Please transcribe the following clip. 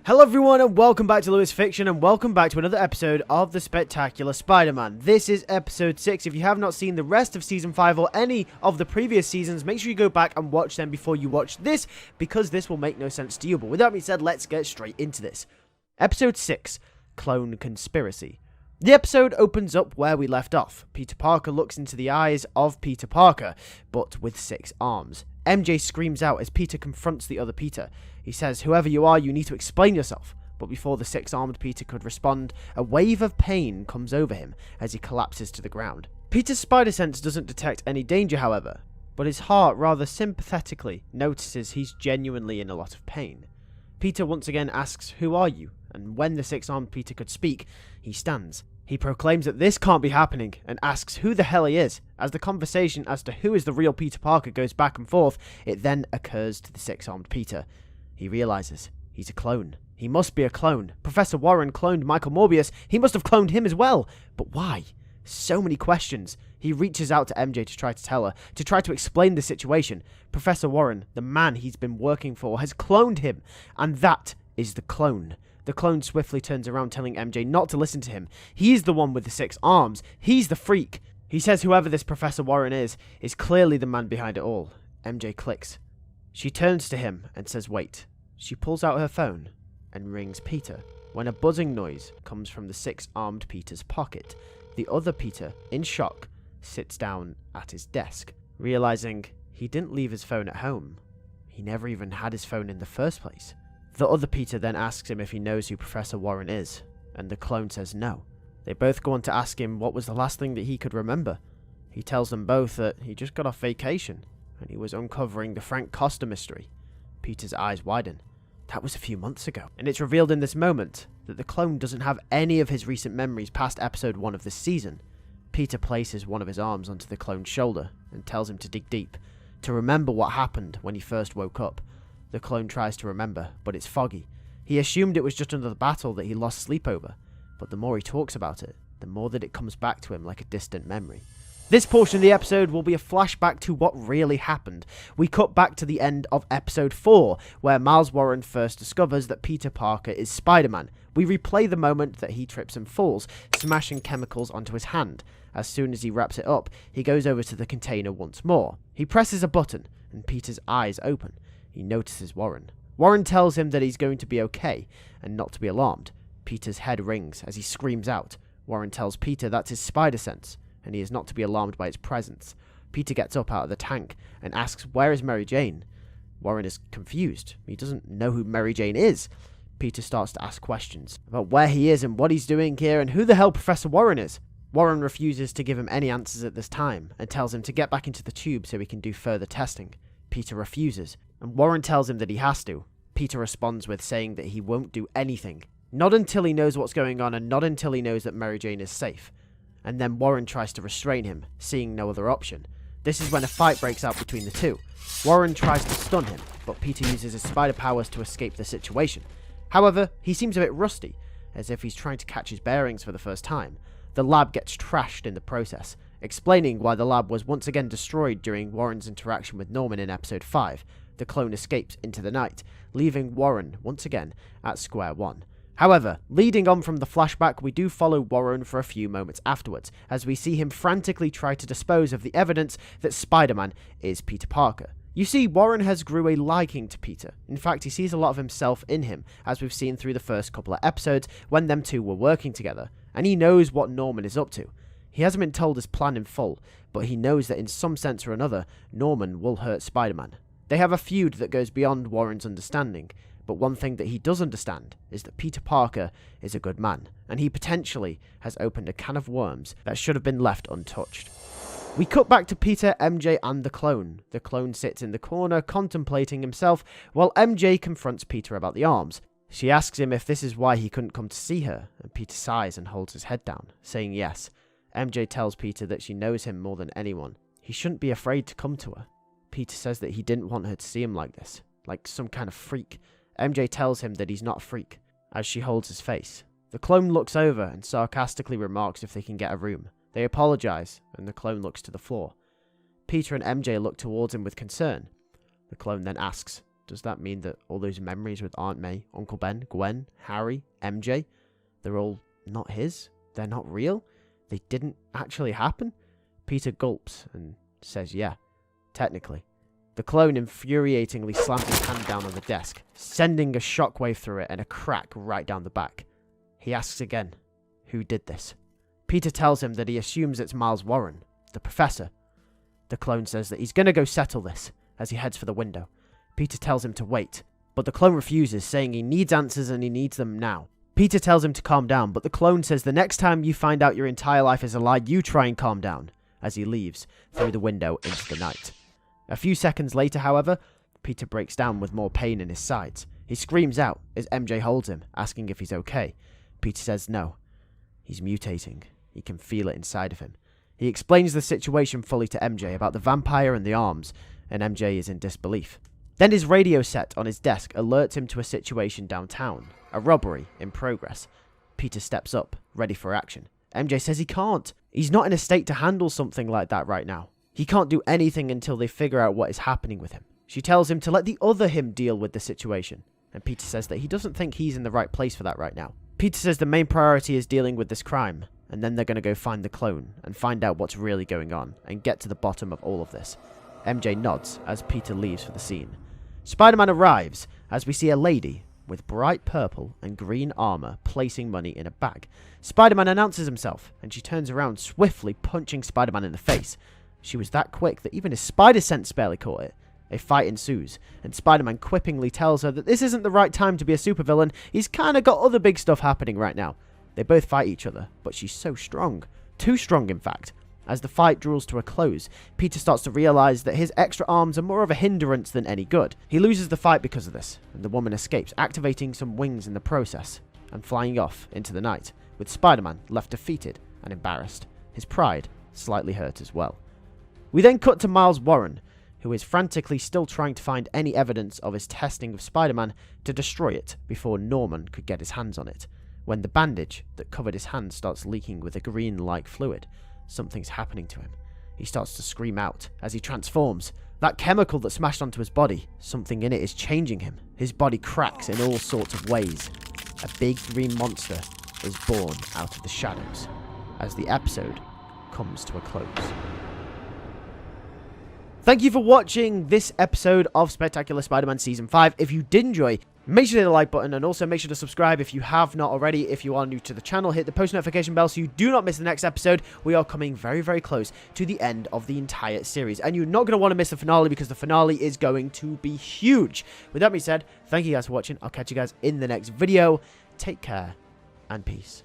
Hello everyone and welcome back to LewisFiction and welcome back to another episode of the Spectacular Spider-Man. This is episode 6. If you have not seen the rest of season 5 or any of the previous seasons, make sure you go back and watch them before you watch this, because this will make no sense to you. But with that being said, let's get straight into this. Episode 6, Clone Conspiracy. The episode opens up where we left off. Peter Parker looks into the eyes of Peter Parker, but with 6 arms. MJ screams out as Peter confronts the other Peter. He says, "Whoever you are, you need to explain yourself." But before the 6-armed Peter could respond, a wave of pain comes over him as he collapses to the ground. Peter's spider sense doesn't detect any danger, however, but his heart rather sympathetically notices he's genuinely in a lot of pain. Peter once again asks, "Who are you?" And when the 6-armed Peter could speak, he stands. He proclaims that this can't be happening and asks who the hell he is. As the conversation as to who is the real Peter Parker goes back and forth, it then occurs to the 6-armed Peter. He realizes he's a clone. He must be a clone. Professor Warren cloned Michael Morbius. He must have cloned him as well. But why? So many questions. He reaches out to MJ to try to tell her, to try to explain the situation. Professor Warren, the man he's been working for, has cloned him, and that is the clone. The clone swiftly turns around, telling MJ not to listen to him. He's the one with the 6 arms. He's the freak. He says whoever this Professor Warren is clearly the man behind it all. MJ clicks. She turns to him and says wait. She pulls out her phone and rings Peter, when a buzzing noise comes from the 6-armed Peter's pocket. The other Peter, in shock, sits down at his desk, realizing he didn't leave his phone at home. He never even had his phone in the first place. The other Peter then asks him if he knows who Professor Warren is, and the clone says no. They both go on to ask him what was the last thing that he could remember. He tells them both that he just got off vacation, and he was uncovering the Frank Costa mystery. Peter's eyes widen. That was a few months ago, and it's revealed in this moment that the clone doesn't have any of his recent memories past episode 1 of this season. Peter places one of his arms onto the clone's shoulder and tells him to dig deep, to remember what happened when he first woke up. The clone tries to remember, but it's foggy. He assumed it was just another battle that he lost sleep over, but the more he talks about it, the more that it comes back to him like a distant memory. This portion of the episode will be a flashback to what really happened. We cut back to the end of episode 4, where Miles Warren first discovers that Peter Parker is Spider-Man. We replay the moment that he trips and falls, smashing chemicals onto his hand. As soon as he wraps it up, he goes over to the container once more. He presses a button, and Peter's eyes open. He notices Warren. Warren tells him that he's going to be okay, and not to be alarmed. Peter's head rings as he screams out. Warren tells Peter that's his spider sense, and he is not to be alarmed by its presence. Peter gets up out of the tank and asks, "Where is Mary Jane?" Warren is confused. He doesn't know who Mary Jane is. Peter starts to ask questions about where he is and what he's doing here and who the hell Professor Warren is. Warren refuses to give him any answers at this time and tells him to get back into the tube so he can do further testing. Peter refuses, and Warren tells him that he has to. Peter responds with saying that he won't do anything. Not until he knows what's going on and not until he knows that Mary Jane is safe. And then Warren tries to restrain him, seeing no other option. This is when a fight breaks out between the two. Warren tries to stun him, but Peter uses his spider powers to escape the situation. However, he seems a bit rusty, as if he's trying to catch his bearings for the first time. The lab gets trashed in the process, explaining why the lab was once again destroyed during Warren's interaction with Norman in episode 5. The clone escapes into the night, leaving Warren once again at square one. However, leading on from the flashback, we do follow Warren for a few moments afterwards, as we see him frantically try to dispose of the evidence that Spider-Man is Peter Parker. You see, Warren has grew a liking to Peter. In fact, he sees a lot of himself in him, as we've seen through the first couple of episodes when them two were working together, and he knows what Norman is up to. He hasn't been told his plan in full, but he knows that in some sense or another, Norman will hurt Spider-Man. They have a feud that goes beyond Warren's understanding, but one thing that he does understand is that Peter Parker is a good man, and he potentially has opened a can of worms that should have been left untouched. We cut back to Peter, MJ, and the clone. The clone sits in the corner contemplating himself, while MJ confronts Peter about the arms. She asks him if this is why he couldn't come to see her, and Peter sighs and holds his head down, saying yes. MJ tells Peter that she knows him more than anyone. He shouldn't be afraid to come to her. Peter says that he didn't want her to see him like this, like some kind of freak. MJ tells him that he's not a freak, as she holds his face. The clone looks over and sarcastically remarks if they can get a room. They apologize, and the clone looks to the floor. Peter and MJ look towards him with concern. The clone then asks, Does that mean that all those memories with Aunt May, Uncle Ben, Gwen, Harry, MJ, they're all not his? They're not real? They didn't actually happen? Peter gulps and says yeah, technically. The clone infuriatingly slams his hand down on the desk, sending a shockwave through it and a crack right down the back. He asks again, who did this? Peter tells him that he assumes it's Miles Warren, the professor. The clone says that he's going to go settle this as he heads for the window. Peter tells him to wait, but the clone refuses, saying he needs answers and he needs them now. Peter tells him to calm down, but the clone says the next time you find out your entire life is a lie, you try and calm down, as he leaves through the window into the night. A few seconds later, however, Peter breaks down with more pain in his sides. He screams out as MJ holds him, asking if he's okay. Peter says no. He's mutating. He can feel it inside of him. He explains the situation fully to MJ about the vampire and the arms, and MJ is in disbelief. Then his radio set on his desk alerts him to a situation downtown, a robbery in progress. Peter steps up, ready for action. MJ says he can't. He's not in a state to handle something like that right now. He can't do anything until they figure out what is happening with him. She tells him to let the other him deal with the situation, and Peter says that he doesn't think he's in the right place for that right now. Peter says the main priority is dealing with this crime, and then they're going to go find the clone and find out what's really going on and get to the bottom of all of this. MJ nods as Peter leaves for the scene. Spider-Man arrives as we see a lady with bright purple and green armor placing money in a bag. Spider-Man announces himself, and she turns around, swiftly punching Spider-Man in the face. She was that quick that even his spider sense barely caught it. A fight ensues, and Spider-Man quippingly tells her that this isn't the right time to be a supervillain. He's kinda got other big stuff happening right now. They both fight each other, but she's so strong. Too strong, in fact. As the fight draws to a close, Peter starts to realize that his extra arms are more of a hindrance than any good. He loses the fight because of this, and the woman escapes, activating some wings in the process, and flying off into the night, with Spider-Man left defeated and embarrassed, his pride slightly hurt as well. We then cut to Miles Warren, who is frantically still trying to find any evidence of his testing of Spider-Man to destroy it before Norman could get his hands on it, when the bandage that covered his hand starts leaking with a green-like fluid. Something's happening to him. He starts to scream out as he transforms. That chemical that smashed onto his body, something in it is changing him. His body cracks in all sorts of ways. A big green monster is born out of the shadows as the episode comes to a close. Thank you for watching this episode of Spectacular Spider-Man Season 5. If you did enjoy, make sure to hit the like button and also make sure to subscribe if you have not already. If you are new to the channel, hit the post notification bell so you do not miss the next episode. We are coming very, very close to the end of the entire series, and you're not going to want to miss the finale because the finale is going to be huge. With that being said, thank you guys for watching. I'll catch you guys in the next video. Take care and peace.